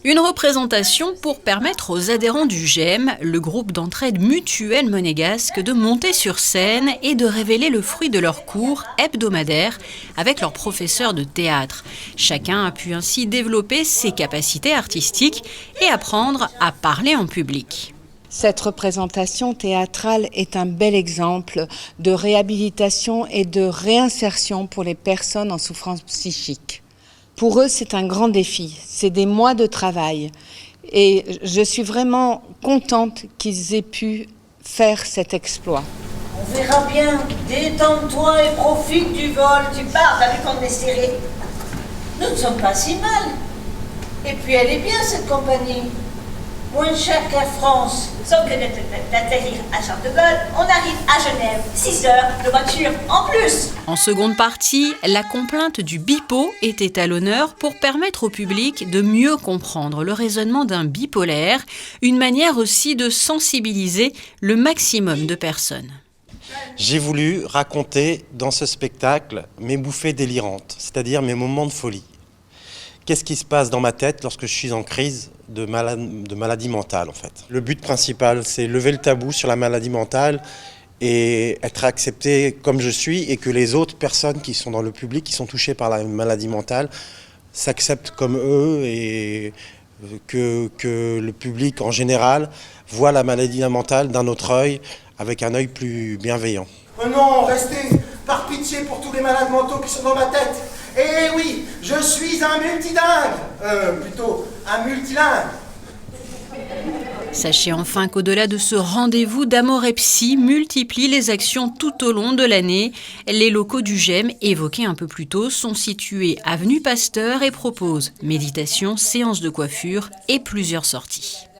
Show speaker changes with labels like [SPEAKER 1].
[SPEAKER 1] Une représentation pour permettre aux adhérents du GEM, le groupe d'entraide mutuelle monégasque, de monter sur scène et de révéler le fruit de leurs cours hebdomadaires avec leurs professeurs de théâtre. Chacun a pu ainsi développer ses capacités artistiques et apprendre à parler en public.
[SPEAKER 2] Cette représentation théâtrale est un bel exemple de réhabilitation et de réinsertion pour les personnes en souffrance psychique. Pour eux, c'est un grand défi, c'est des mois de travail et je suis vraiment contente qu'ils aient pu faire cet exploit.
[SPEAKER 3] On verra bien, détends-toi et profite du vol, tu pars, t'as vu qu'on est serré. Nous ne sommes pas si mal. Et puis elle est bien cette compagnie. Moins cher qu'Air France. Sauf que d'atterrir à Charles de Gaulle, on arrive à Genève. 6 heures de voiture en plus.
[SPEAKER 1] En seconde partie, la complainte du bipo était à l'honneur pour permettre au public de mieux comprendre le raisonnement d'un bipolaire, une manière aussi de sensibiliser le maximum de personnes.
[SPEAKER 4] J'ai voulu raconter dans ce spectacle mes bouffées délirantes, c'est-à-dire mes moments de folie. Qu'est-ce qui se passe dans ma tête lorsque je suis en crise de maladie mentale en fait. Le but principal, c'est lever le tabou sur la maladie mentale et être accepté comme je suis et que les autres personnes qui sont dans le public, qui sont touchées par la maladie mentale, s'acceptent comme eux et que le public en général voit la maladie mentale d'un autre œil, avec un œil plus bienveillant.
[SPEAKER 5] Oh non, restez, par pitié pour tous les malades mentaux qui sont dans ma tête. Eh oui, je suis un multidingue, plutôt un multilingue.
[SPEAKER 1] Sachez enfin qu'au-delà de ce rendez-vous d'Amorepsy multiplie les actions tout au long de l'année. Les locaux du GEM, évoqués un peu plus tôt, sont situés avenue Pasteur et proposent méditation, séances de coiffure et plusieurs sorties.